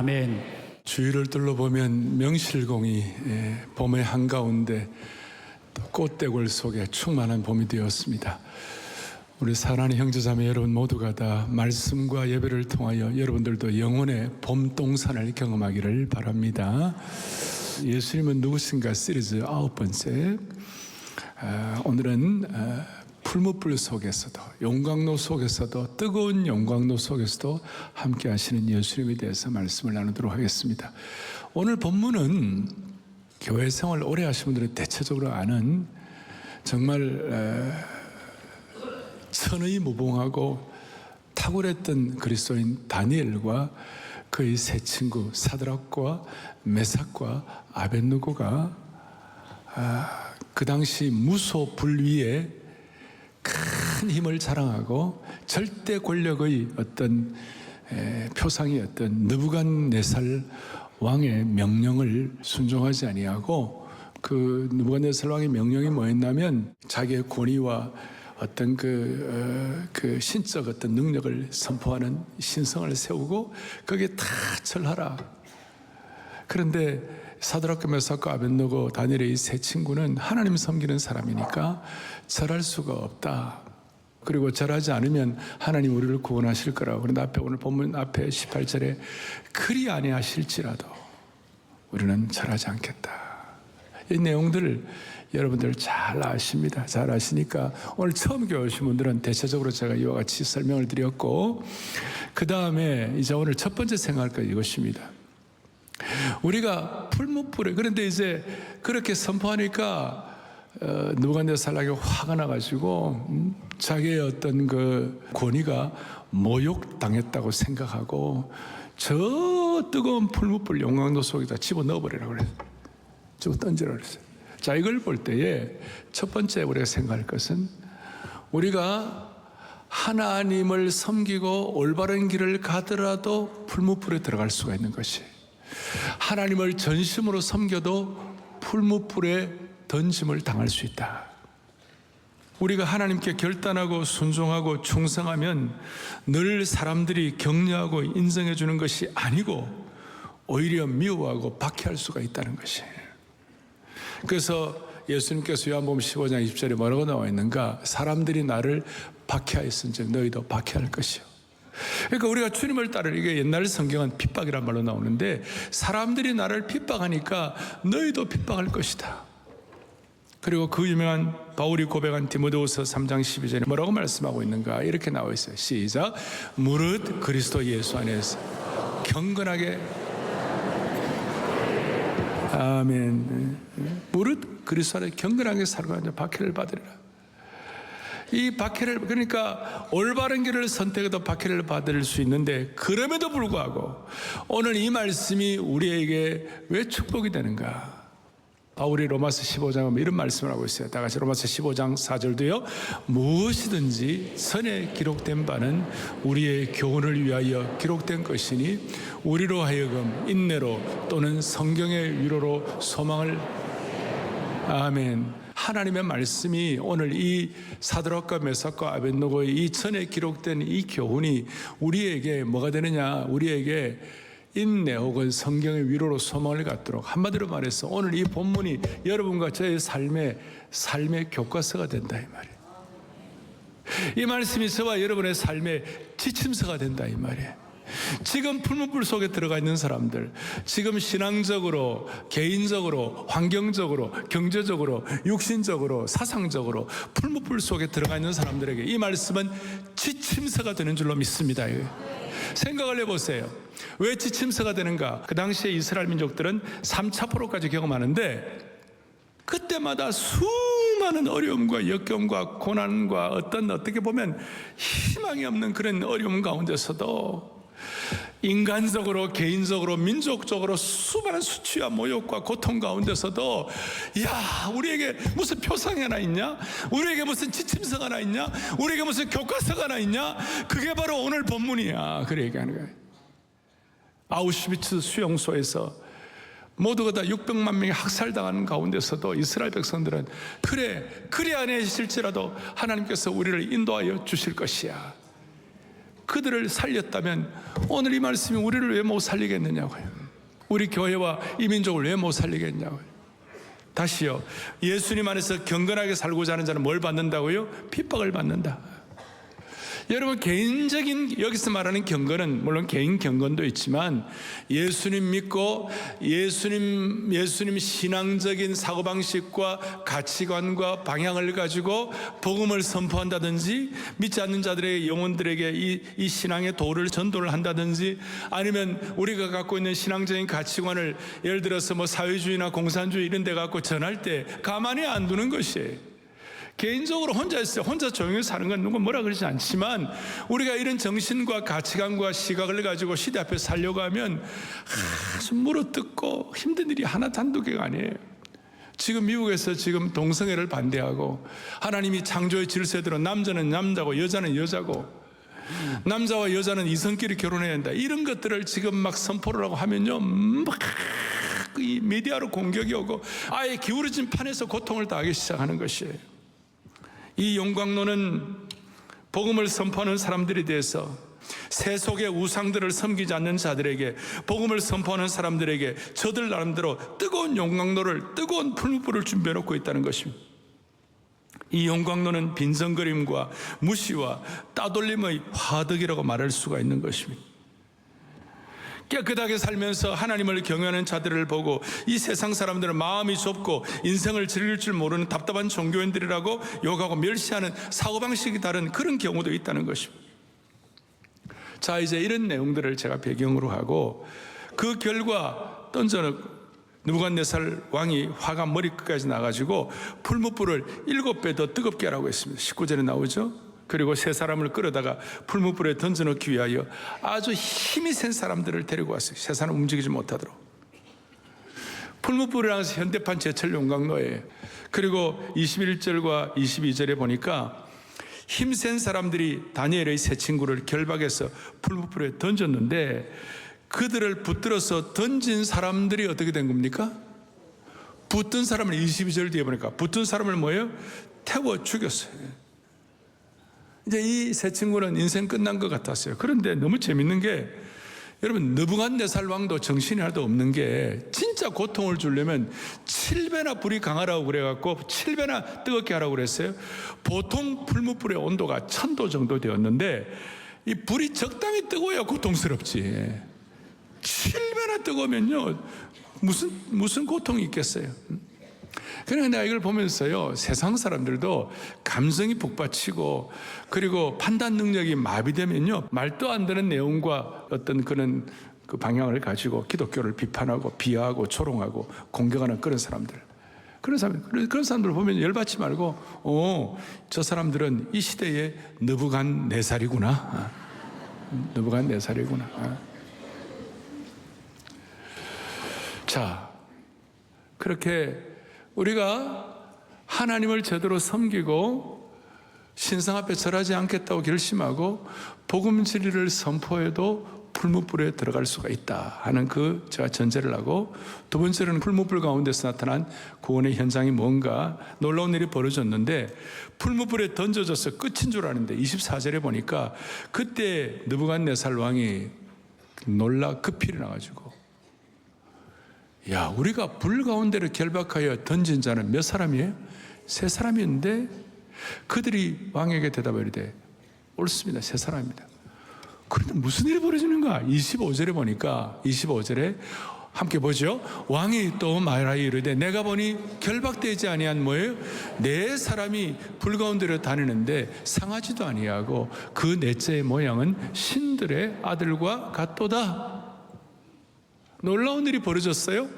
아멘. 주위를 둘러보면 명실공히 봄의 한가운데 또 꽃대골 속에 충만한 봄이 되었습니다. 우리 사랑하는 형제자매 여러분 모두가 다 말씀과 예배를 통하여 여러분들도 영혼의 봄동산을 경험하기를 바랍니다. 예수님은 누구신가 시리즈 9번째, 오늘은 풀무불 속에서도, 용광로 속에서도, 뜨거운 용광로 속에서도 함께 하시는 예수님에 대해서 말씀을 나누도록 하겠습니다. 오늘 본문은 교회 생활 오래 하신 분들은 대체적으로 아는 정말 천의무봉하고 탁월했던 그리스도인 다니엘과 그의 세 친구 사드락과 메삭과 아벳느고가 그 당시 무소 불 위에 큰 힘을 자랑하고 절대 권력의 어떤 표상이었던 느부갓네살 왕의 명령을 순종하지 아니하고, 그 느부갓네살 왕의 명령이 뭐였냐면 자기의 권위와 어떤 그 신적 어떤 능력을 선포하는 신성을 세우고 거기에 다 절하라. 그런데 사드락과 메삭과 아벳느고 다니엘의 이 세 친구는 하나님 섬기는 사람이니까 절할 수가 없다. 그리고 절하지 않으면 하나님 우리를 구원하실 거라고. 그런데 앞에 오늘 본문 앞에 18절에 그리 아니하실지라도 우리는 절하지 않겠다. 이 내용들을 여러분들 잘 아십니다. 잘 아시니까 오늘 처음 교회 오신 분들은 대체적으로 제가 이와 같이 설명을 드렸고, 그 다음에 이제 오늘 첫 번째 생각할 거 이것입니다. 우리가 풀무불에, 그런데 이제 그렇게 선포하니까 느부갓네살 왕이 화가 나가지고 자기의 어떤 그 권위가 모욕당했다고 생각하고 저 뜨거운 풀무불 용광로 속에다 집어넣어버리라고 그랬어요. 집어 던지라고 그랬어요. 자, 이걸 볼 때에 첫 번째 우리가 생각할 것은, 우리가 하나님을 섬기고 올바른 길을 가더라도 풀무불에 들어갈 수가 있는 것이, 하나님을 전심으로 섬겨도 풀무불에 던짐을 당할 수 있다. 우리가 하나님께 결단하고 순종하고 충성하면 늘 사람들이 격려하고 인정해 주는 것이 아니고 오히려 미워하고 박해할 수가 있다는 것이에요. 그래서 예수님께서 요한복음 15장 20절에 뭐라고 나와 있는가? 사람들이 나를 박해하였은즉 너희도 박해할 것이요. 그러니까 우리가 주님을 따르는, 이게 옛날 성경은 핍박이란 말로 나오는데, 사람들이 나를 핍박하니까 너희도 핍박할 것이다. 그리고 그 유명한 바울이 고백한 디모데후서 3장 12절에 뭐라고 말씀하고 있는가? 이렇게 나와 있어요. 시작. 무릇 그리스도 예수 안에서 경건하게, 아멘. 무릇 그리스도 안에 경건하게 살고 박해를 받으리라. 이 박해를, 그러니까 올바른 길을 선택해도 박해를 받을 수 있는데, 그럼에도 불구하고 오늘 이 말씀이 우리에게 왜 축복이 되는가? 바울이 로마서 15장에 이런 말씀을 하고 있어요. 다 같이 로마서 15장 4절도요. 무엇이든지 선에 기록된 바는 우리의 교훈을 위하여 기록된 것이니 우리로 하여금 인내로 또는 성경의 위로로 소망을, 아멘. 하나님의 말씀이 오늘 이 사드락과 메삭과 아벳느고의 이 전에 기록된 이 교훈이 우리에게 뭐가 되느냐? 우리에게 인내 혹은 성경의 위로로 소망을 갖도록, 한마디로 말해서 오늘 이 본문이 여러분과 저의 삶의 교과서가 된다 이 말이에요. 이 말씀이 저와 여러분의 삶의 지침서가 된다 이 말이에요. 지금 풀무불 속에 들어가 있는 사람들, 지금 신앙적으로, 개인적으로, 환경적으로, 경제적으로, 육신적으로, 사상적으로 풀무불 속에 들어가 있는 사람들에게 이 말씀은 지침서가 되는 줄로 믿습니다. 생각을 해보세요. 왜 지침서가 되는가? 그 당시에 이스라엘 민족들은 3차 포로까지 경험하는데, 그때마다 수많은 어려움과 역경과 고난과 어떻게 보면 희망이 없는 그런 어려움 가운데서도 인간적으로, 개인적으로, 민족적으로 수많은 수치와 모욕과 고통 가운데서도, 야, 우리에게 무슨 표상이 하나 있냐? 우리에게 무슨 지침서가 하나 있냐? 우리에게 무슨 교과서가 하나 있냐? 그게 바로 오늘 본문이야. 그래 얘기하는 거예요. 아우슈비츠 수용소에서 모두가 다 600만 명이 학살당하는 가운데서도 이스라엘 백성들은 그리 안에 있을지라도 하나님께서 우리를 인도하여 주실 것이야. 그들을 살렸다면 오늘 이 말씀이 우리를 왜 못 살리겠느냐고요. 우리 교회와 이 민족을 왜 못 살리겠냐고요. 다시요, 예수님 안에서 경건하게 살고자 하는 자는 뭘 받는다고요? 핍박을 받는다. 여러분, 개인적인, 여기서 말하는 경건은 물론 개인 경건도 있지만 예수님 믿고 예수님 신앙적인 사고방식과 가치관과 방향을 가지고 복음을 선포한다든지, 믿지 않는 자들의 영혼들에게 이 신앙의 도를 전도를 한다든지, 아니면 우리가 갖고 있는 신앙적인 가치관을 예를 들어서 뭐 사회주의나 공산주의 이런 데 갖고 전할 때 가만히 안 두는 것이에요. 개인적으로 혼자 있어요. 혼자 조용히 사는 건 누가 뭐라 그러지 않지만, 우리가 이런 정신과 가치관과 시각을 가지고 시대 앞에 살려고 하면 아주 물어뜯고 힘든 일이 하나 한두 개가 아니에요. 지금 미국에서 지금 동성애를 반대하고, 하나님이 창조의 질서대로 남자는 남자고 여자는 여자고, 남자와 여자는 이성끼리 결혼해야 한다, 이런 것들을 지금 막 선포를 하고 하면요, 막 이 미디어로 공격이 오고 아예 기울어진 판에서 고통을 당하기 시작하는 것이에요. 이 용광로는 복음을 선포하는 사람들에 대해서, 세속의 우상들을 섬기지 않는 자들에게, 복음을 선포하는 사람들에게 저들 나름대로 뜨거운 용광로를, 뜨거운 풀무불을 준비해 놓고 있다는 것입니다. 이 용광로는 빈정거림과 무시와 따돌림의 화덕이라고 말할 수가 있는 것입니다. 깨끗하게 살면서 하나님을 경외하는 자들을 보고 이 세상 사람들은 마음이 좁고 인생을 즐길 줄 모르는 답답한 종교인들이라고 욕하고 멸시하는 사고방식이 다른 그런 경우도 있다는 것입니다. 자, 이제 이런 내용들을 제가 배경으로 하고, 그 결과 느부갓네살 왕이 화가 머리끝까지 나가지고 풀무불을 7배 더 뜨겁게 하라고 했습니다. 19절에 나오죠. 그리고 세 사람을 끌어다가 풀무불에 던져넣기 위하여 아주 힘이 센 사람들을 데리고 왔어요. 세 사람 움직이지 못하도록. 풀무불이라는 것은 현대판 제철 용광로예요. 그리고 21절과 22절에 보니까 힘센 사람들이 다니엘의 세 친구를 결박해서 풀무불에 던졌는데, 그들을 붙들어서 던진 사람들이 어떻게 된 겁니까? 붙든 사람을 22절 뒤에 보니까 붙든 사람을 뭐예요? 태워 죽였어요. 이제 이 세 친구는 인생 끝난 것 같았어요. 그런데 너무 재밌는 게, 여러분, 느부갓네살 왕도 정신이 하나도 없는 게, 진짜 고통을 주려면 7배나 불이 강하라고 그래갖고 7배나 뜨겁게 하라고 그랬어요. 보통 풀무불의 온도가 1000도 정도 되었는데 이 불이 적당히 뜨거워야 고통스럽지. 7배나 뜨거우면요, 무슨 고통이 있겠어요. 그러니까 내가 이걸 보면서요, 세상 사람들도 감성이 북받치고, 그리고 판단 능력이 마비되면요, 말도 안 되는 내용과 어떤 그런 그 방향을 가지고 기독교를 비판하고 비하하고 조롱하고 공격하는 그런 사람들을 보면 열받지 말고, 저 사람들은 이 시대의 느부갓네살이구나. 느부갓네살이구나. 자, 그렇게 우리가 하나님을 제대로 섬기고 신성 앞에 절하지 않겠다고 결심하고 복음 진리를 선포해도 풀무불에 들어갈 수가 있다 하는 제가 전제를 하고, 두 번째로는 풀무불 가운데서 나타난 구원의 현장이 뭔가 놀라운 일이 벌어졌는데, 풀무불에 던져져서 끝인 줄 아는데 24절에 보니까 그때 느부갓네살 왕이 놀라 급히 일어나가지고, 야, 우리가 불 가운데를 결박하여 던진 자는 몇 사람이에요? 3사람이었는데 그들이 왕에게 대답을 이르되 옳습니다, 3사람입니다. 그런데 무슨 일이 벌어지는가? 25절에 보니까, 25절에 함께 보죠. 왕이 또 말하여 이르되 내가 보니 결박되지 아니한 뭐예요? 4사람이 불 가운데로 다니는데 상하지도 아니하고 그 넷째의 모양은 신들의 아들과 같도다. 놀라운 일이 벌어졌어요.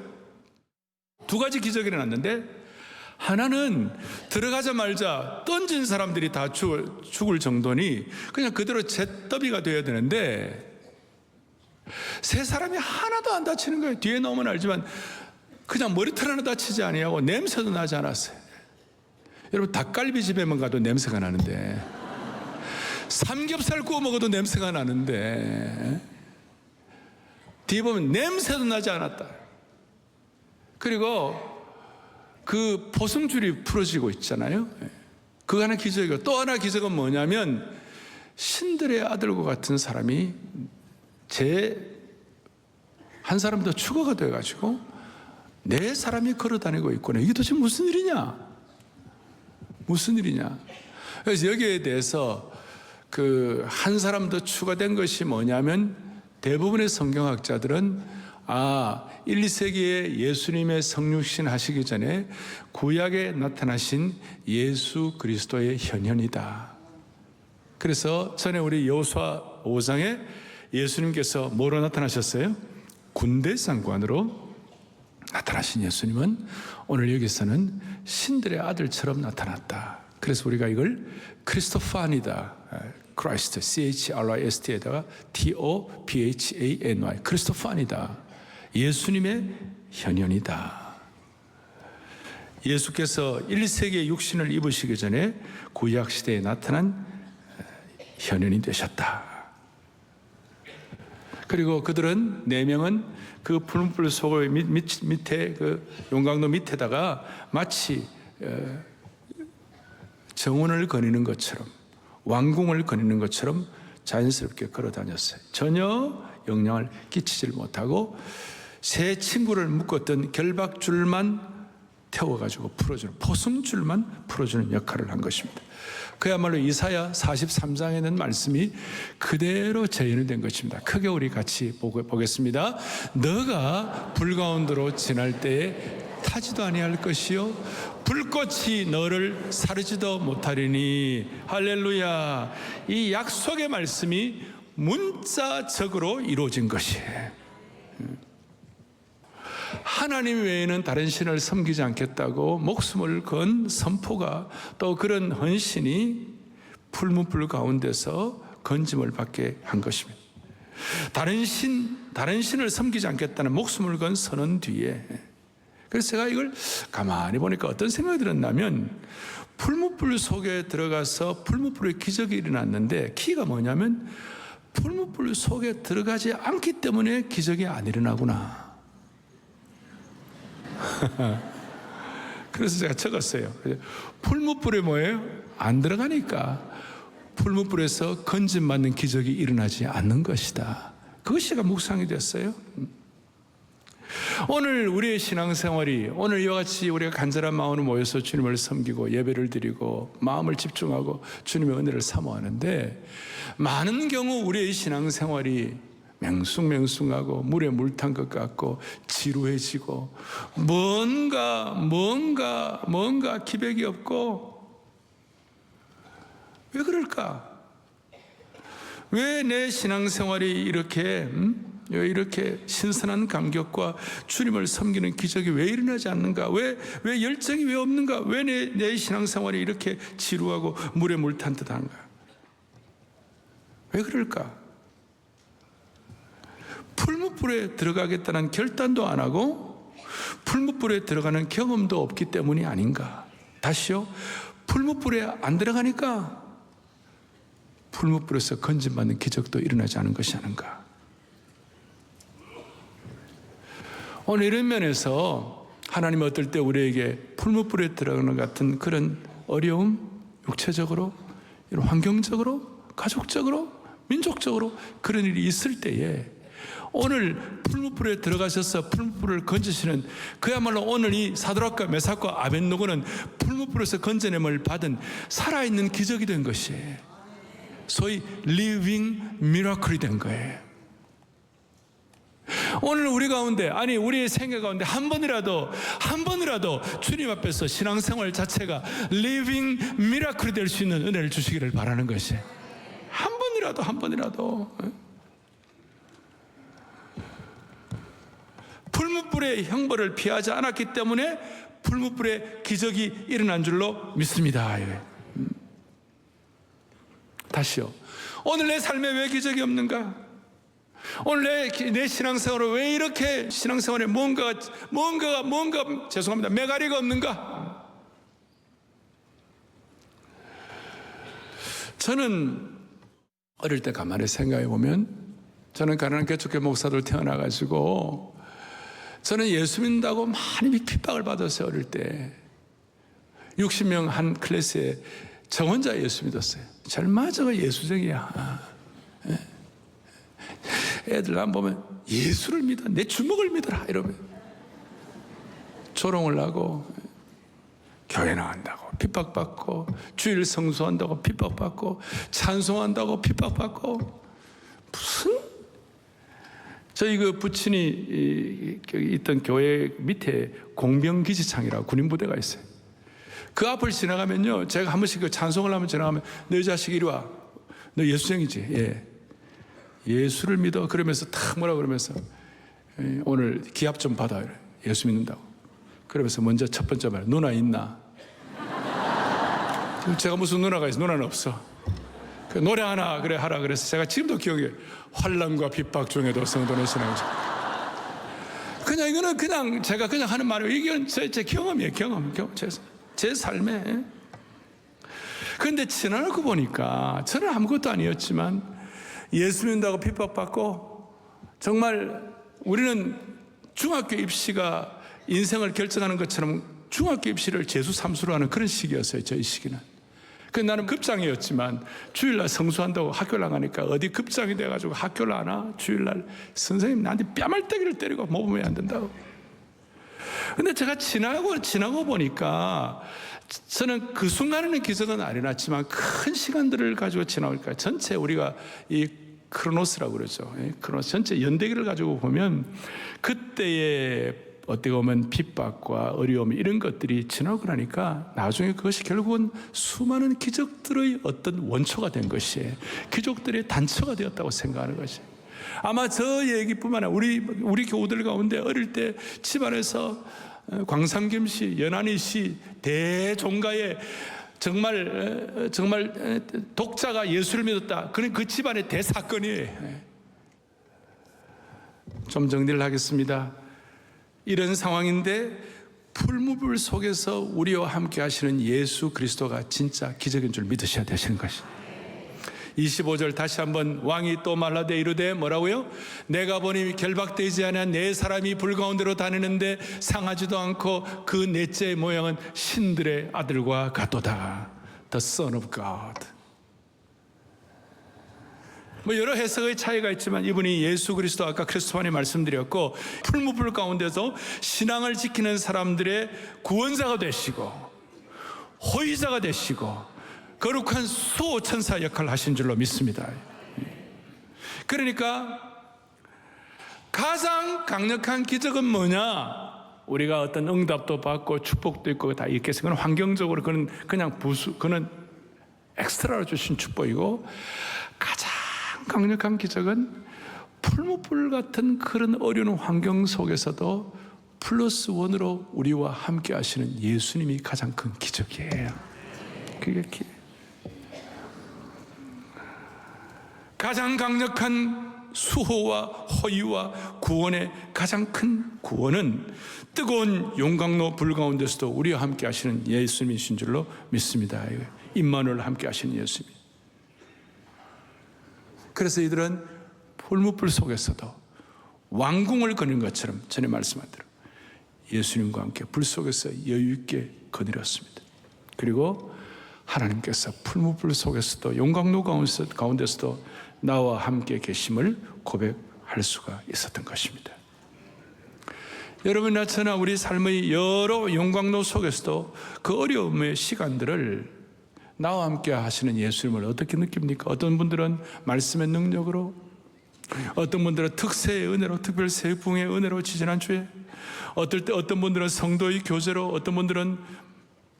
2가지 기적이 일어났는데, 하나는 들어가자마자 던진 사람들이 다 죽을 정도니 그냥 그대로 잿더비가 되어야 되는데, 3사람이 하나도 안 다치는 거예요. 뒤에 나오면 알지만 그냥 머리털 하나 다치지 아니하고 냄새도 나지 않았어요. 여러분, 닭갈비집에만 가도 냄새가 나는데, 삼겹살 구워 먹어도 냄새가 나는데, 뒤에 보면 냄새도 나지 않았다. 그리고 그 포승줄이 풀어지고 있잖아요. 그거 하나 기적이고, 또 하나 기적은 뭐냐면 신들의 아들과 같은 사람이 한 사람 더 추가가 돼가지고 네 사람이 걸어다니고 있구나. 이게 도대체 무슨 일이냐? 무슨 일이냐? 그래서 여기에 대해서 그 한 사람 더 추가된 것이 뭐냐면 대부분의 성경학자들은 1, 2세기에 예수님의 성육신 하시기 전에 구약에 나타나신 예수 그리스도의 현현이다. 그래서 전에 우리 여호수아 5장에 예수님께서 뭐로 나타나셨어요? 군대 장관으로 나타나신 예수님은 오늘 여기서는 신들의 아들처럼 나타났다. 그래서 우리가 이걸 크리스토파니다, 크라이스트, CHRIST에다가 TOPHANY, 크리스토파니다, 예수님의 현현이다. 예수께서 1세기의 육신을 입으시기 전에 구약시대에 나타난 현현이 되셨다. 그리고 그들은 4명은 그 푸른불 속을 밑에 그 용광로 밑에다가 마치 정원을 거니는 것처럼, 왕궁을 거니는 것처럼 자연스럽게 걸어 다녔어요. 전혀 영향을 끼치질 못하고 새 친구를 묶었던 결박줄만 태워가지고 풀어주는, 포승줄만 풀어주는 역할을 한 것입니다. 그야말로 이사야 43장에 있는 말씀이 그대로 재현이 된 것입니다. 크게 우리 같이 보겠습니다. 너가 불 가운데로 지날 때에 타지도 아니할 것이요 불꽃이 너를 사르지도 못하리니. 할렐루야. 이 약속의 말씀이 문자적으로 이루어진 것이에요. 하나님 외에는 다른 신을 섬기지 않겠다고 목숨을 건 선포가, 또 그런 헌신이 풀무불 가운데서 건짐을 받게 한 것입니다. 다른 신을 섬기지 않겠다는 목숨을 건 선언 뒤에, 그래서 제가 이걸 가만히 보니까 어떤 생각이 들었냐면, 풀무불 속에 들어가서 풀무불의 기적이 일어났는데 키가 뭐냐면 풀무불 속에 들어가지 않기 때문에 기적이 안 일어나구나. 그래서 제가 적었어요. 풀무불에 뭐예요? 안 들어가니까 풀무불에서 건짐받는 기적이 일어나지 않는 것이다. 그것이 제가 묵상이 됐어요. 오늘 우리의 신앙생활이, 오늘 이와 같이 우리가 간절한 마음으로 모여서 주님을 섬기고 예배를 드리고 마음을 집중하고 주님의 은혜를 사모하는데, 많은 경우 우리의 신앙생활이 맹숭맹숭하고 물에 물 탄 것 같고 지루해지고 뭔가 기백이 없고, 왜 그럴까? 왜 내 신앙생활이 이렇게 신선한 감격과 주님을 섬기는 기적이 왜 일어나지 않는가? 왜 열정이 왜 없는가? 왜 내 신앙생활이 이렇게 지루하고 물에 물 탄 듯한가? 왜 그럴까? 풀무불에 들어가겠다는 결단도 안 하고 풀무불에 들어가는 경험도 없기 때문이 아닌가? 다시요, 풀무불에 안 들어가니까 풀무불에서 건짐받는 기적도 일어나지 않은 것이 아닌가? 오늘 이런 면에서 하나님은 어떨 때 우리에게 풀무불에 들어가는 같은 그런 어려움, 육체적으로, 환경적으로, 가족적으로, 민족적으로 그런 일이 있을 때에 오늘 풀무불에 들어가셔서 풀무불을 건지시는, 그야말로 오늘 이 사드락과 메삭과 아벳노고는 풀무불에서 건져냄을 받은 살아있는 기적이 된 것이에요. 소위 리빙 미라클이 된 거예요. 오늘 우리 가운데, 아니 우리의 생애 가운데 한 번이라도 주님 앞에서 신앙생활 자체가 리빙 미라클이 될 수 있는 은혜를 주시기를 바라는 것이에요. 한 번이라도 풀무불의 형벌을 피하지 않았기 때문에 풀무불의 기적이 일어난 줄로 믿습니다. 다시요, 오늘 내 삶에 왜 기적이 없는가? 오늘 내 신앙생활에 왜 이렇게 신앙생활에 뭔가 죄송합니다, 메가리가 없는가? 저는 어릴 때 가만히 생각해 보면, 저는 가난한 개척교 목사들 태어나가지고 저는 예수 믿는다고 많이 핍박을 받았어요. 어릴 때 60명 한 클래스에 저 혼자 예수 믿었어요. 절마 저거 예수쟁이야. 애들 안 보면 예수를 믿어, 내 주먹을 믿어라 이러면 조롱을 하고, 교회 나간다고 핍박받고, 주일 성수한다고 핍박받고, 찬송한다고 핍박받고. 무슨, 저희 그 부친이 있던 교회 밑에 공병기지창이라고 군인부대가 있어요. 그 앞을 지나가면요, 제가 한 번씩 그 찬송을 하면 지나가면, 너 이 자식 이리 와, 너 예수쟁이지? 예, 예수를 믿어. 그러면서 탁 뭐라 그러면서, 오늘 기합 좀 받아. 예수 믿는다고. 그러면서 먼저 첫 번째 말, 누나 있나? 제가 무슨 누나가 있어? 누나는 없어. 노래 하나 그래 하라 그래서 제가 지금도 기억해. 환난과 핍박 중에도 성도는 신앙이죠. 그냥 이거는 그냥 제가 그냥 하는 말이에요. 이건 제 경험이에요. 경험. 제 삶에. 그런데 지나고 보니까 저는 아무것도 아니었지만 예수 믿는다고 핍박받고, 정말 우리는 중학교 입시가 인생을 결정하는 것처럼 중학교 입시를 재수3수로 하는 그런 시기였어요. 저희 시기는. 나는 급장이었지만 주일날 성수한다고 학교를 나가니까 어디 급장이 돼가지고 학교를 안 와. 주일날 선생님 나한테 뺨알때기를 때리고 모범이 안 된다고. 근데 제가 지나고 보니까 저는 그 순간에는 기적은 안 일어났지만 큰 시간들을 가지고 지나오니까 전체 우리가 이 크로노스라고 그러죠. 크로노스 전체 연대기를 가지고 보면 그때의 어떻게 보면 핍박과 어려움 이런 것들이 지나고 나니까 나중에 그것이 결국은 수많은 기적들의 어떤 원초가 된 것이, 기적들의 단초가 되었다고 생각하는 것이. 아마 저 얘기뿐만 아니라 우리 교우들 가운데 어릴 때 집안에서 광삼김 씨, 연한희 씨 대종가의 정말 독자가 예수를 믿었다. 그 집안의 대사건이에요. 좀 정리를 하겠습니다. 이런 상황인데 풀무불 속에서 우리와 함께 하시는 예수 그리스도가 진짜 기적인 줄 믿으셔야 되시는 것이죠. 25절 다시 한번, 왕이 또 말하되 이르되 뭐라고요? 내가 보니 결박되지 않은 네 사람이 불 가운데로 다니는데 상하지도 않고 그 넷째의 모양은 신들의 아들과 같도다. The Son of God. 여러 해석의 차이가 있지만 이분이 예수 그리스도, 아까 크리스토판이 말씀드렸고, 풀무불 가운데서 신앙을 지키는 사람들의 구원자가 되시고 호위자가 되시고 거룩한 수호천사 역할을 하신 줄로 믿습니다. 그러니까 가장 강력한 기적은 뭐냐? 우리가 어떤 응답도 받고 축복도 있고 다 있겠어요. 그건 환경적으로 그는 엑스트라로 주신 축복이고, 가장 강력한 기적은 풀무불 같은 그런 어려운 환경 속에서도 플러스 원으로 우리와 함께 하시는 예수님이 가장 큰 기적이에요. 그게 가장 강력한 수호와 호의와 구원의 가장 큰 구원은 뜨거운 용광로 불 가운데서도 우리와 함께 하시는 예수님이신 줄로 믿습니다. 임마누엘 함께 하시는 예수님. 그래서 이들은 풀무불 속에서도 왕궁을 거는 것처럼 전에 말씀한 대로 예수님과 함께 불 속에서 여유 있게 거느렸습니다. 그리고 하나님께서 풀무불 속에서도 용광로 가운데서도 나와 함께 계심을 고백할 수가 있었던 것입니다. 여러분이나 저나 우리 삶의 여러 용광로 속에서도 그 어려움의 시간들을 나와 함께 하시는 예수님을 어떻게 느낍니까? 어떤 분들은 말씀의 능력으로, 어떤 분들은 특세의 은혜로, 특별 세풍의 은혜로 지지난주에, 어떤 분들은 성도의 교제로, 어떤 분들은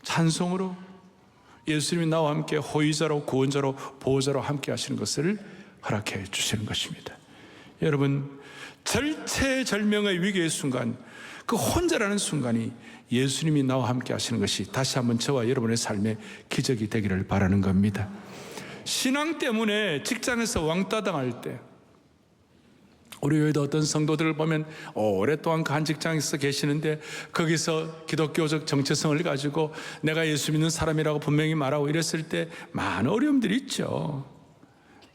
찬송으로 예수님이 나와 함께 호의자로, 구원자로, 보호자로 함께 하시는 것을 허락해 주시는 것입니다. 여러분, 절체절명의 위기의 순간, 그 혼자라는 순간이 예수님이 나와 함께 하시는 것이 다시 한번 저와 여러분의 삶의 기적이 되기를 바라는 겁니다. 신앙 때문에 직장에서 왕따 당할 때, 우리 교회도 어떤 성도들을 보면 오랫동안 그 한 직장에서 계시는데 거기서 기독교적 정체성을 가지고 내가 예수 믿는 사람이라고 분명히 말하고 이랬을 때 많은 어려움들이 있죠.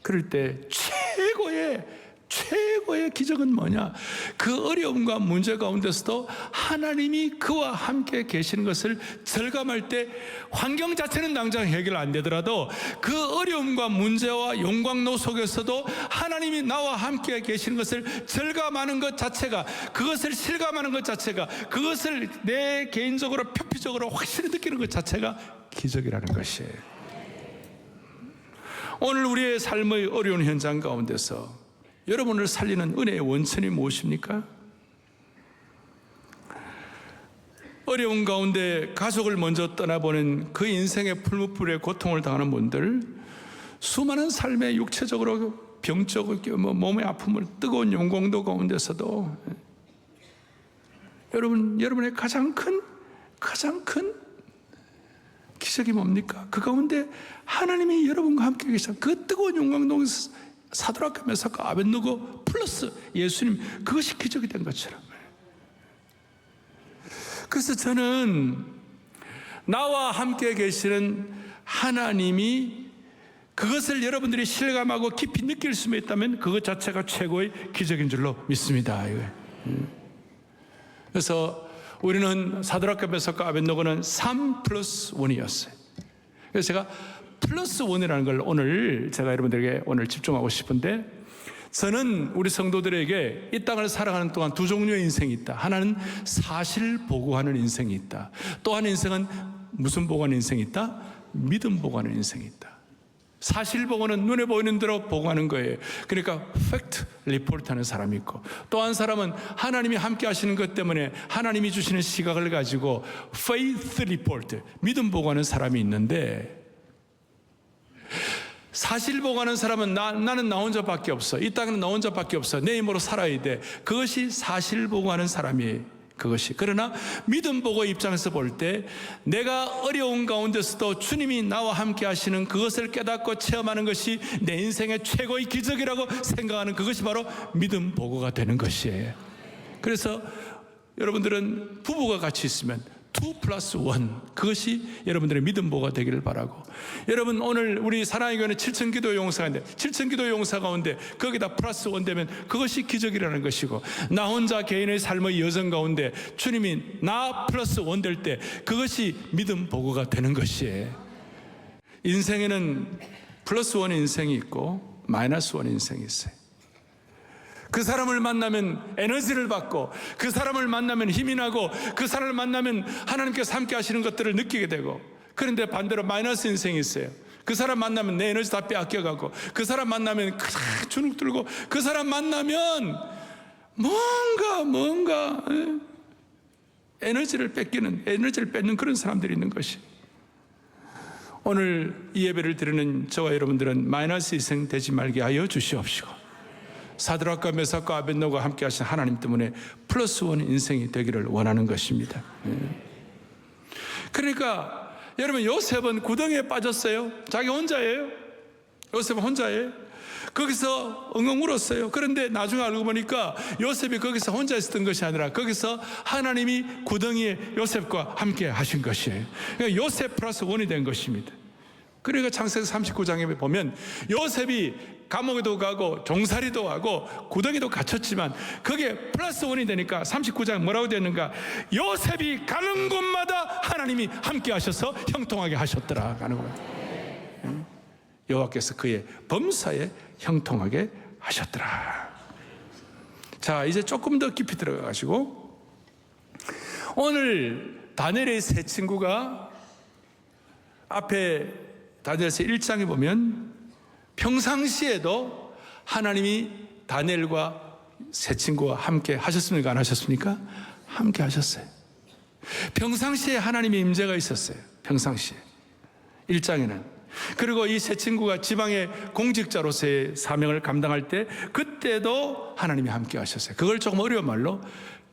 그럴 때 최고의 최고의 기적은 뭐냐? 그 어려움과 문제 가운데서도 하나님이 그와 함께 계시는 것을 절감할 때 환경 자체는 당장 해결 안 되더라도 그 어려움과 문제와 용광로 속에서도 하나님이 나와 함께 계시는 것을 절감하는 것 자체가, 그것을 실감하는 것 자체가, 그것을 내 개인적으로 표피적으로 확실히 느끼는 것 자체가 기적이라는 것이에요. 오늘 우리의 삶의 어려운 현장 가운데서 여러분을 살리는 은혜의 원천이 무엇입니까? 어려운 가운데 가족을 먼저 떠나보낸 그 인생의 풀무불의 고통을 당하는 분들, 수많은 삶의 육체적으로 병적으로 몸의 아픔을 뜨거운 용광로 가운데서도 여러분의 가장 큰 기적이 뭡니까? 그 가운데 하나님이 여러분과 함께 계신 그 뜨거운 용광로에서 사드락과 메삭과 아벳느고 플러스 예수님, 그것이 기적이 된 것처럼. 그래서 저는 나와 함께 계시는 하나님이 그것을 여러분들이 실감하고 깊이 느낄 수 있다면 그것 자체가 최고의 기적인 줄로 믿습니다. 그래서 우리는 사드락과 메삭과 아벳느고는 3+1이었어요. 그래서 제가 플러스 1이라는 걸 오늘 제가 여러분들에게 오늘 집중하고 싶은데, 저는 우리 성도들에게 이 땅을 살아가는 동안 두 종류의 인생이 있다. 하나는 사실 보고하는 인생이 있다. 또 한 인생은 무슨 보고하는 인생이 있다? 믿음 보고하는 인생이 있다. 사실 보고는 눈에 보이는 대로 보고하는 거예요. 그러니까 팩트 리포트 하는 사람이 있고, 또 한 사람은 하나님이 함께 하시는 것 때문에 하나님이 주시는 시각을 가지고 페이스 리포트, 믿음 보고하는 사람이 있는데, 사실 보고하는 사람은 나는 나 혼자밖에 없어, 이 땅에는 나 혼자밖에 없어, 내 힘으로 살아야 돼. 그것이 사실 보고하는 사람이에요. 그것이. 그러나 믿음 보고 입장에서 볼 때 내가 어려운 가운데서도 주님이 나와 함께 하시는 그것을 깨닫고 체험하는 것이 내 인생의 최고의 기적이라고 생각하는 그것이 바로 믿음 보고가 되는 것이에요. 그래서 여러분들은 부부가 같이 있으면 2+1, 그것이 여러분들의 믿음 보고가 되기를 바라고, 여러분 오늘 우리 사랑의 교회는 7천 기도 용사인데 7천 기도 용사 가운데 거기다 +1 되면 그것이 기적이라는 것이고, 나 혼자 개인의 삶의 여정 가운데 주님이 나 +1 될 때 그것이 믿음 보고가 되는 것이에요. 인생에는 +1 인생이 있고 -1 인생이 있어요. 그 사람을 만나면 에너지를 받고, 그 사람을 만나면 힘이 나고, 그 사람을 만나면 하나님께서 함께 하시는 것들을 느끼게 되고, 그런데 반대로 마이너스 인생이 있어요. 그 사람 만나면 내 에너지 다 빼앗겨가고, 그 사람 만나면 주눅 들고, 그 사람 만나면 뭔가 에너지를 뺏는 그런 사람들이 있는 것이. 오늘 이 예배를 드리는 저와 여러분들은 마이너스 인생 되지 말게 하여 주시옵시고, 사드락과 메삭과 아벳느고가 함께 하신 하나님 때문에 +1 인생이 되기를 원하는 것입니다. 그러니까 여러분, 요셉은 구덩이에 빠졌어요. 자기 혼자예요. 요셉은 혼자예요. 거기서 엉엉 울었어요. 그런데 나중에 알고 보니까 요셉이 거기서 혼자 있었던 것이 아니라 거기서 하나님이 구덩이에 요셉과 함께 하신 것이에요. 그러니까 요셉 +1이 된 것입니다. 그러니까 창세기 39장에 보면 요셉이 감옥에도 가고 종살이도 하고 구덩이도 갇혔지만 그게 +1이 되니까 39장 뭐라고 되는가? 요셉이 가는 곳마다 하나님이 함께 하셔서 형통하게 하셨더라 하는 거예요. 여호와께서 그의 범사에 형통하게 하셨더라. 자, 이제 조금 더 깊이 들어가 가지고 오늘 다니엘의 세 친구가 앞에 다니엘서 1장에 보면 평상시에도 하나님이 다니엘과 세 친구와 함께 하셨습니까? 안 하셨습니까? 함께 하셨어요. 평상시에 하나님의 임재가 있었어요. 평상시에 1장에는. 그리고 이 세 친구가 지방의 공직자로서의 사명을 감당할 때 그때도 하나님이 함께 하셨어요. 그걸 조금 어려운 말로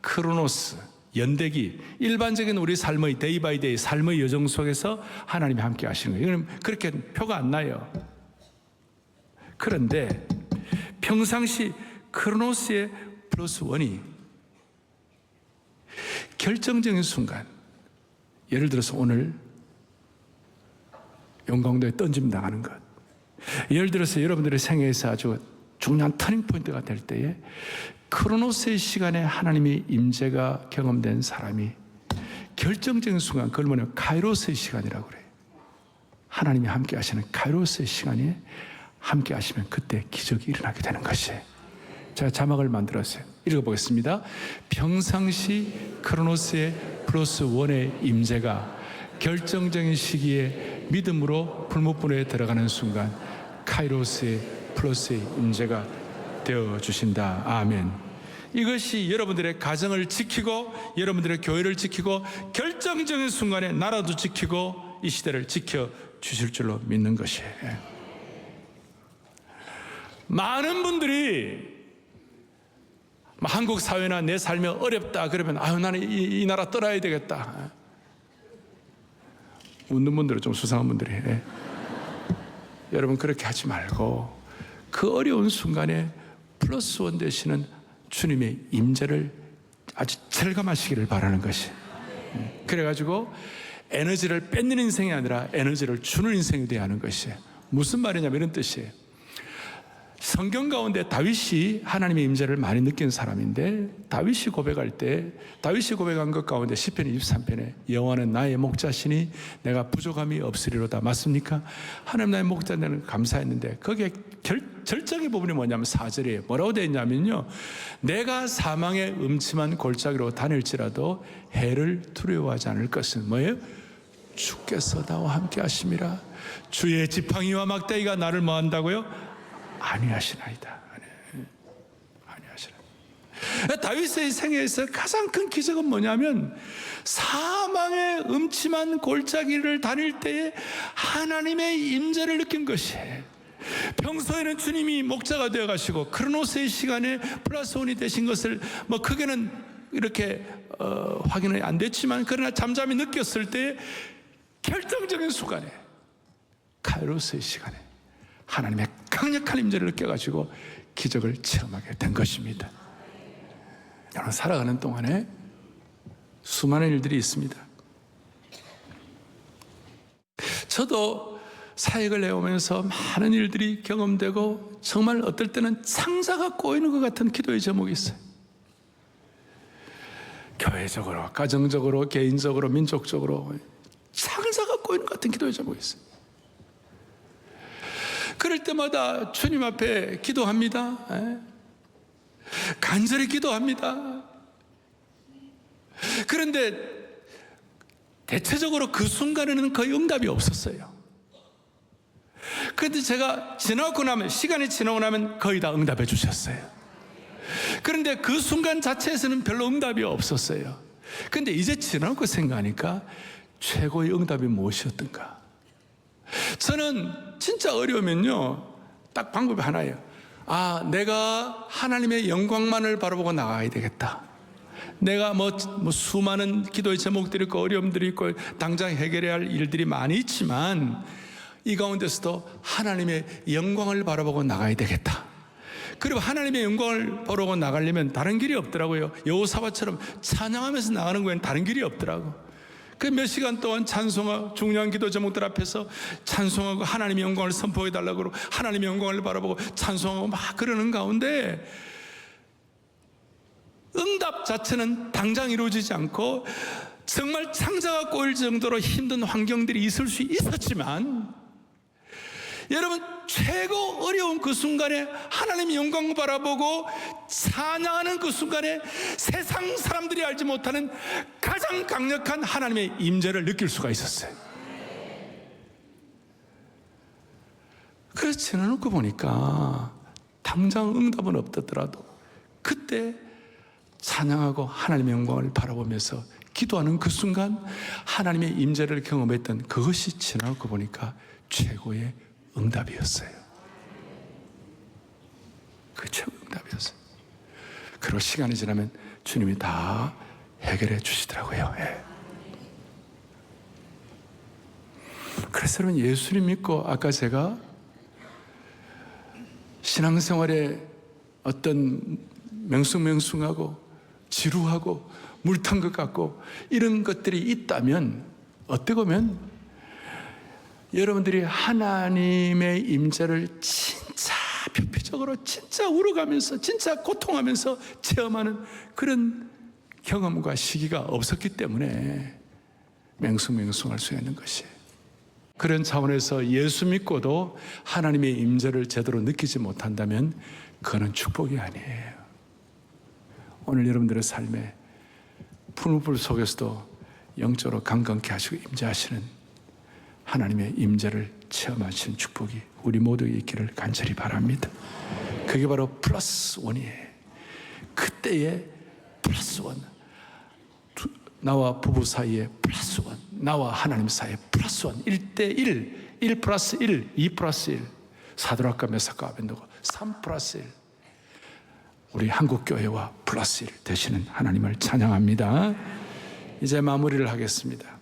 크로노스, 연대기, 일반적인 우리 삶의 데이 바이 데이 삶의 여정 속에서 하나님이 함께 하시는 거예요. 이건 그렇게 표가 안 나요. 그런데 평상시 크로노스의 +1이 결정적인 순간, 예를 들어서 오늘 용광로에 던짐 당하는 것, 예를 들어서 여러분들의 생애에서 아주 중요한 터닝포인트가 될 때에 크로노스의 시간에 하나님의 임재가 경험된 사람이 결정적인 순간, 그걸 뭐냐면 카이로스의 시간이라고 그래요. 하나님이 함께 하시는 카이로스의 시간에 함께 하시면 그때 기적이 일어나게 되는 것이에요. 제가 자막을 만들었어요. 읽어보겠습니다. 평상시 크로노스의 플러스 원의 임재가 결정적인 시기에 믿음으로 불못분에 들어가는 순간 카이로스의 플러스의 임재가 되어주신다. 아멘. 이것이 여러분들의 가정을 지키고 여러분들의 교회를 지키고 결정적인 순간에 나라도 지키고 이 시대를 지켜주실 줄로 믿는 것이에요. 많은 분들이 한국 사회나 내 삶이 어렵다 그러면 아유 나는 이 나라 떠나야 되겠다. 웃는 분들은 좀 수상한 분들이 여러분 그렇게 하지 말고 그 어려운 순간에 플러스 원 되시는 주님의 임재를 아주 절감하시기를 바라는 것이. 그래가지고 에너지를 뺏는 인생이 아니라 에너지를 주는 인생이 되어야 하는 것이에요. 무슨 말이냐면 이런 뜻이에요. 성경 가운데 다윗이 하나님의 임재를 많이 느낀 사람인데 다윗이 고백할 때 다윗이 고백한 것 가운데 시편 23편에 여호와는 나의 목자시니 내가 부족함이 없으리로다. 맞습니까? 하나님 나의 목자는 감사했는데 거기에 절정의 부분이 뭐냐면 4절이에요. 뭐라고 되어 있냐면요, 내가 사망의 음침한 골짜기로 다닐지라도 해를 두려워하지 않을 것은 뭐예요? 주께서 나와 함께 하심이라. 주의 지팡이와 막대기가 나를 뭐한다고요? 아니하시나이다. 아니하시나이다. 다윗의 생애에서 가장 큰 기적은 뭐냐면 사망의 음침한 골짜기를 다닐 때에 하나님의 임재를 느낀 것이에요. 평소에는 주님이 목자가 되어 가시고 크로노스의 시간에 플러스 원이 되신 것을 뭐 크게는 이렇게 확인이 안 됐지만 그러나 잠잠히 느꼈을 때 결정적인 순간에 카이로스의 시간에 하나님의 강력한 임재를 느껴가지고 기적을 체험하게 된 것입니다. 여러분 살아가는 동안에 수많은 일들이 있습니다. 저도 사역을 해오면서 많은 일들이 경험되고 정말 어떨 때는 창자가 꼬이는 것 같은 기도의 제목이 있어요. 교회적으로, 가정적으로, 개인적으로, 민족적으로 창자가 꼬이는 것 같은 기도의 제목이 있어요. 그럴 때마다 주님 앞에 기도합니다. 간절히 기도합니다. 그런데 대체적으로 그 순간에는 거의 응답이 없었어요. 그런데 제가 지나고 나면, 시간이 지나고 나면 거의 다 응답해 주셨어요. 그런데 그 순간 자체에서는 별로 응답이 없었어요. 그런데 이제 지나고 생각하니까 최고의 응답이 무엇이었던가? 저는 진짜 어려우면요, 딱 방법이 하나예요. 내가 하나님의 영광만을 바라보고 나가야 되겠다. 내가 뭐 수많은 기도의 제목들이 있고 어려움들이 있고 당장 해결해야 할 일들이 많이 있지만 이 가운데서도 하나님의 영광을 바라보고 나가야 되겠다. 그리고 하나님의 영광을 바라보고 나가려면 다른 길이 없더라고요. 여호사밧처럼 찬양하면서 나가는 거에는 다른 길이 없더라고. 그 몇 시간 동안 찬송하고 중요한 기도 제목들 앞에서 찬송하고 하나님의 영광을 선포해 달라고 그러고 하나님의 영광을 바라보고 찬송하고 막 그러는 가운데 응답 자체는 당장 이루어지지 않고 정말 창자가 꼬일 정도로 힘든 환경들이 있을 수 있었지만 여러분 최고 어려운 그 순간에 하나님의 영광을 바라보고 찬양하는 그 순간에 세상 사람들이 알지 못하는 가장 강력한 하나님의 임재를 느낄 수가 있었어요. 그래서 지나놓고 보니까 당장 응답은 없더라도 그때 찬양하고 하나님의 영광을 바라보면서 기도하는 그 순간 하나님의 임재를 경험했던 그것이 지나놓고 보니까 최고의 응답이었어요. 그 최고 응답이었어요. 그리고 시간이 지나면 주님이 다 해결해 주시더라고요. 그래서 여러분 예수님 믿고 아까 제가 신앙생활에 어떤 맹숭맹숭하고 지루하고 물탄 것 같고 이런 것들이 있다면 어떻게 보면 여러분들이 하나님의 임재를 진짜 영적으로 진짜 울어가면서 진짜 고통하면서 체험하는 그런 경험과 시기가 없었기 때문에 맹숭맹숭할 수 있는 것이에요. 그런 차원에서 예수 믿고도 하나님의 임재를 제대로 느끼지 못한다면 그거는 축복이 아니에요. 오늘 여러분들의 삶에 풀무불 속에서도 영적으로 강건케 하시고 임재하시는 하나님의 임재를 체험하시는 축복이 우리 모두에 있기를 간절히 바랍니다. 그게 바로 플러스 원이에요. 그때의 플러스 원, 나와 부부 사이에 플러스 원, 나와 하나님 사이에 플러스 원, 1대1, 1 플러스 1, 2 플러스 1, 사드락과 메삭과 아벤노고 3 플러스 1, 우리 한국교회와 플러스 1 되시는 하나님을 찬양합니다. 이제 마무리를 하겠습니다.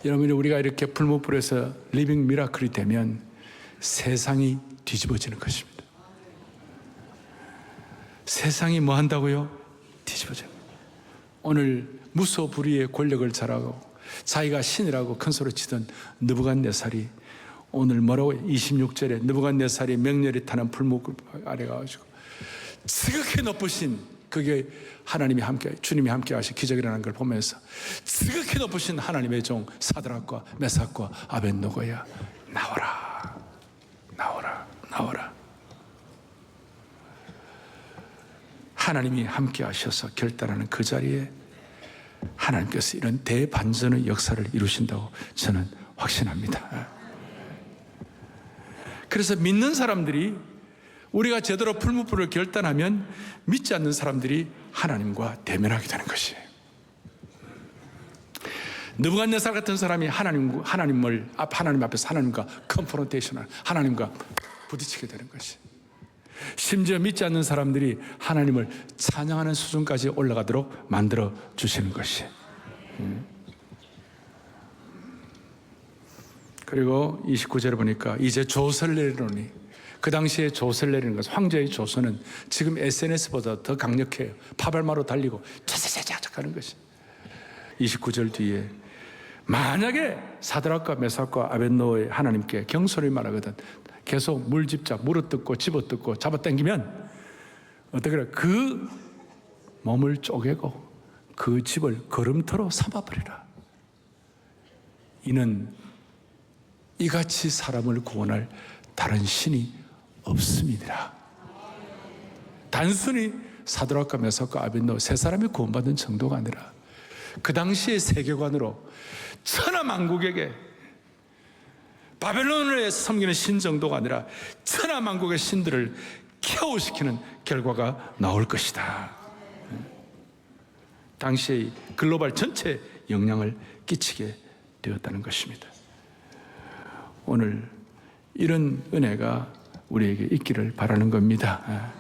여러분이 우리가 이렇게 풀무불에서 리빙 미라클이 되면 세상이 뒤집어지는 것입니다. 세상이 뭐 한다고요? 뒤집어져요. 오늘 무소불위의 권력을 잘하고 자기가 신이라고 큰 소리 치던 느부갓네살이 오늘 뭐라고 26절에 느부갓네살이 명렬히 타는 풀무불 아래 가가지고 지극히 높으신, 그게 하나님이 함께, 주님이 함께 하신 기적이 일어난 걸 보면서 지극히 높으신 하나님의 종 사드락과 메삭과 아벤노고야, 나오라, 나오라, 나오라. 하나님이 함께 하셔서 결단하는 그 자리에 하나님께서 이런 대반전의 역사를 이루신다고 저는 확신합니다. 그래서 믿는 사람들이, 우리가 제대로 풀무불을 결단하면 믿지 않는 사람들이 하나님과 대면하게 되는 것이에요. 느부갓네살 같은 사람이 하나님 앞에서 하나님과 컨프런테이션을, 하나님과 부딪히게 되는 것이에요. 심지어 믿지 않는 사람들이 하나님을 찬양하는 수준까지 올라가도록 만들어 주시는 것이에요. 그리고 29절에 보니까 이제 조서를 내리노니, 그 당시에 조서를 내리는 것은, 황제의 조서는 지금 SNS보다 더 강력해요. 파발마로 달리고 차차차차 하는 것이. 29절 뒤에 만약에 사드락과 메삭과 아벤노의 하나님께 경솔히 말하거든 계속 물어뜯고 집어뜯고 잡아당기면 어떻게 그래? 그 몸을 쪼개고 그 집을 걸음터로 삼아버리라. 이는 이같이 사람을 구원할 다른 신이 없습니다. 단순히 사드락과 메삭과 아벤노 세 사람이 구원받은 정도가 아니라 그 당시의 세계관으로 천하만국에게, 바벨론을 섬기는 신 정도가 아니라 천하만국의 신들을 케어시키는 결과가 나올 것이다. 당시의 글로벌 전체에 영향을 끼치게 되었다는 것입니다. 오늘 이런 은혜가 우리에게 있기를 바라는 겁니다.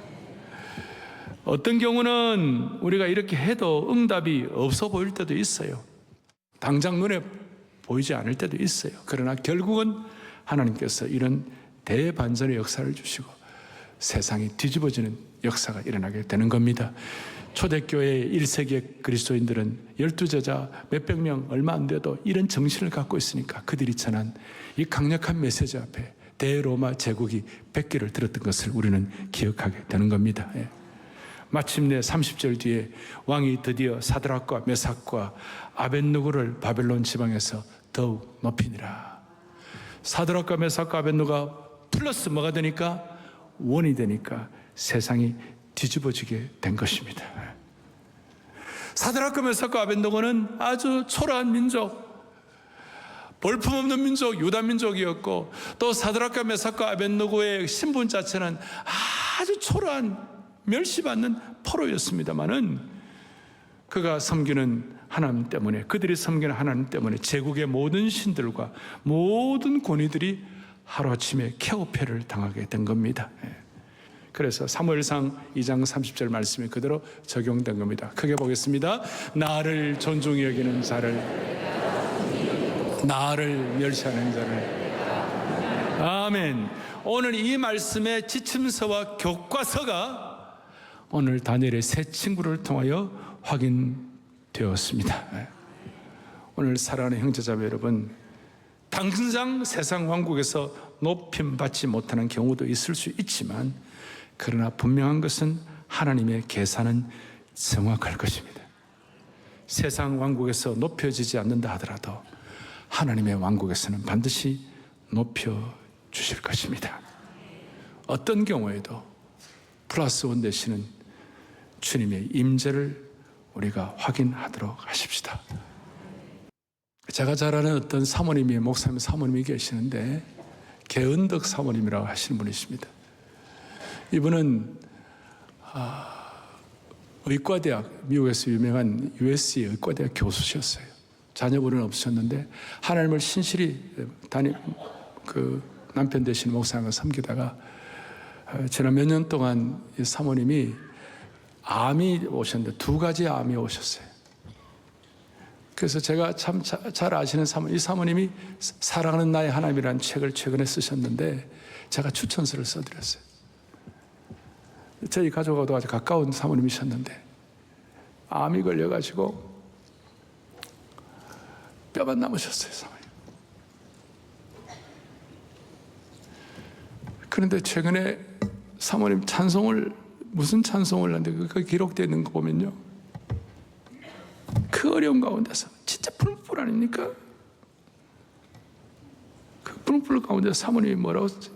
어떤 경우는 우리가 이렇게 해도 응답이 없어 보일 때도 있어요. 당장 눈에 보이지 않을 때도 있어요. 그러나 결국은 하나님께서 이런 대반전의 역사를 주시고 세상이 뒤집어지는 역사가 일어나게 되는 겁니다. 초대교회 1세기의 그리스도인들은 12제자 몇백 명 얼마 안 돼도 이런 정신을 갖고 있으니까 그들이 전한 이 강력한 메시지 앞에 대로마 제국이 뺏기를 들었던 것을 우리는 기억하게 되는 겁니다. 마침내 30절 뒤에 왕이 드디어 사드락과 메삭과 아벤누고를 바벨론 지방에서 더욱 높이니라. 사드락과 메삭과 아벤누가 플러스 뭐가 되니까? 원이 되니까 세상이 뒤집어지게 된 것입니다. 사드락과 메삭과 아벤누고는 아주 초라한 민족, 볼품없는 민족, 유다 민족이었고, 또 사드락과 메삭과 아벤누고의 신분 자체는 아주 초라한 멸시받는 포로였습니다마는 그가 섬기는 하나님 때문에, 그들이 섬기는 하나님 때문에 제국의 모든 신들과 모든 권위들이 하루아침에 케오패를 당하게 된 겁니다. 그래서 사무엘상 2장 30절 말씀이 그대로 적용된 겁니다. 크게 보겠습니다. 나를 존중히 여기는 자를, 나를 멸시하는 자를. 아멘. 오늘 이 말씀의 지침서와 교과서가 오늘 다니엘의 세 친구를 통하여 확인되었습니다. 오늘 사랑하는 형제자매 여러분, 당장 세상 왕국에서 높임 받지 못하는 경우도 있을 수 있지만, 그러나 분명한 것은 하나님의 계산은 정확할 것입니다. 세상 왕국에서 높여지지 않는다 하더라도 하나님의 왕국에서는 반드시 높여주실 것입니다. 어떤 경우에도 플러스 원 되시는 주님의 임재를 우리가 확인하도록 하십시다. 제가 잘 아는 어떤 사모님이, 목사님 사모님이 계시는데, 개은덕 사모님이라고 하시는 분이십니다. 이분은 의과대학, 미국에서 유명한 USC 의과대학 교수셨어요. 자녀분은 없으셨는데 하나님을 신실히 남편 되시는 목사님을 섬기다가 지난 몇 년 동안 이 사모님이 암이 오셨는데 2가지 암이 오셨어요. 그래서 제가 참 잘 아시는 이 사모님이 사랑하는 나의 하나님이라는 책을 최근에 쓰셨는데 제가 추천서를 써드렸어요. 저희 가족하고도 아주 가까운 사모님이셨는데 암이 걸려가지고 뼈만 남으셨어요, 사모님. 그런데 최근에 사모님 무슨 찬송을 하는데 그 기록되어 있는 거 보면요, 그 어려운 가운데서 진짜 풀풀 아닙니까? 그 풀풀 가운데 사모님이 뭐라고 했지?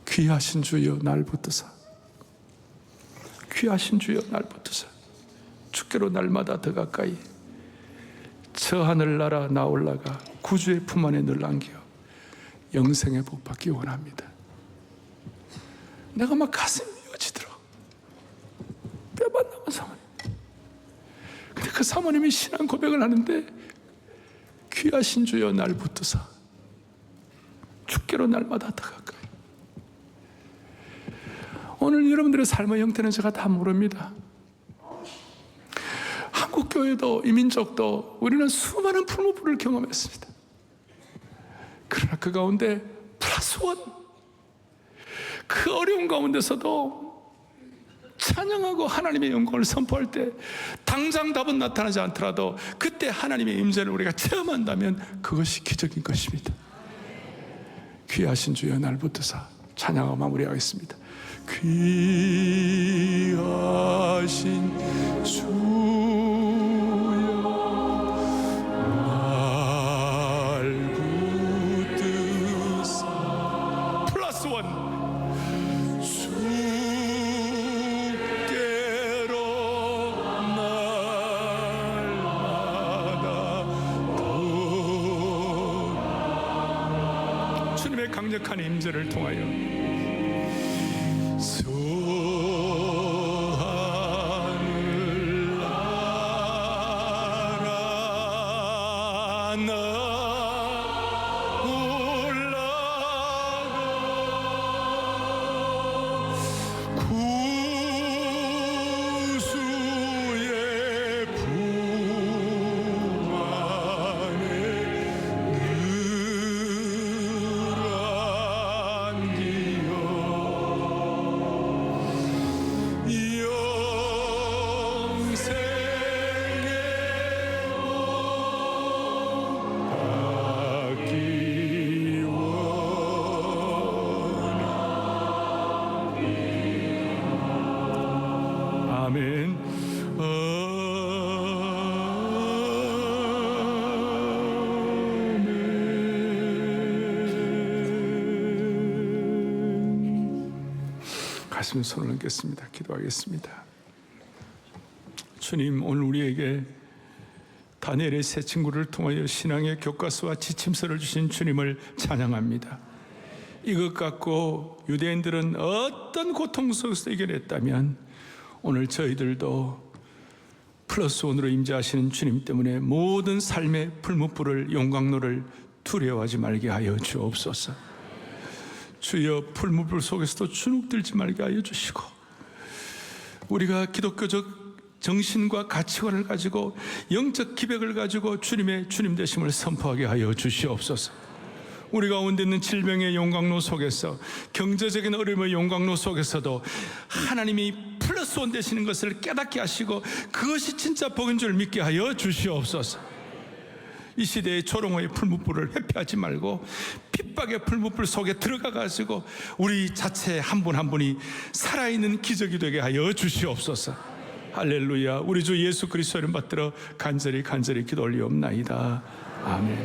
귀하신 주여 날 붙드사, 귀하신 주여 날 붙드사, 주께로 날마다 더 가까이, 저 하늘 나라 나 올라가 구주의 품 안에 늘 안겨 영생의 복 받기 원합니다. 내가 막 가슴이 미어지더라. 뼈만 남은 사모님. 근데 그 사모님이 신앙 고백을 하는데, 귀하신 주여 날 붙드사, 주께로 날마다 더 가까이. 오늘 여러분들의 삶의 형태는 제가 다 모릅니다. 한국교회도 이민족도 우리는 수많은 풀무불을 경험했습니다. 그러나 그 가운데 플러스 원, 그 어려운 가운데서도 찬양하고 하나님의 영광을 선포할 때 당장 답은 나타나지 않더라도 그때 하나님의 임재를 우리가 체험한다면 그것이 기적인 것입니다. 귀하신 주여 날 붙드사 찬양하고 마무리하겠습니다. 귀하신 주여 날 붙드사 플러스 원, 주께로 날마다 더. 주님의 강력한 임재를 통하여 하늘 나라 나 올라가 구주의 품 안에 늘 안기어 아멘. 가슴에 손을 얹겠습니다. 기도하겠습니다. 주님, 오늘 우리에게 다니엘의 세 친구를 통하여 신앙의 교과서와 지침서를 주신 주님을 찬양합니다. 이것 갖고 유대인들은 어떤 고통 속에서 이겨냈다면 오늘 저희들도 플러스 원으로 임재하시는 주님 때문에 모든 삶의 풀무불을, 용광로를 두려워하지 말게 하여 주옵소서. 주여, 풀무불 속에서도 주눅들지 말게 하여 주시고, 우리가 기독교적 정신과 가치관을 가지고 영적 기백을 가지고 주님의 주님 되심을 선포하게 하여 주시옵소서. 우리 가운데 있는 질병의 용광로 속에서, 경제적인 어려움의 용광로 속에서도 하나님이 플러스 원 되시는 것을 깨닫게 하시고 그것이 진짜 복인 줄 믿게 하여 주시옵소서. 이 시대의 조롱의 풀무불을 회피하지 말고 핍박의 풀무불 속에 들어가 가지고 우리 자체 한 분 한 분이 살아있는 기적이 되게 하여 주시옵소서. 할렐루야. 우리 주 예수 그리스도 이름 받들어 간절히 기도 올리옵나이다. 아멘.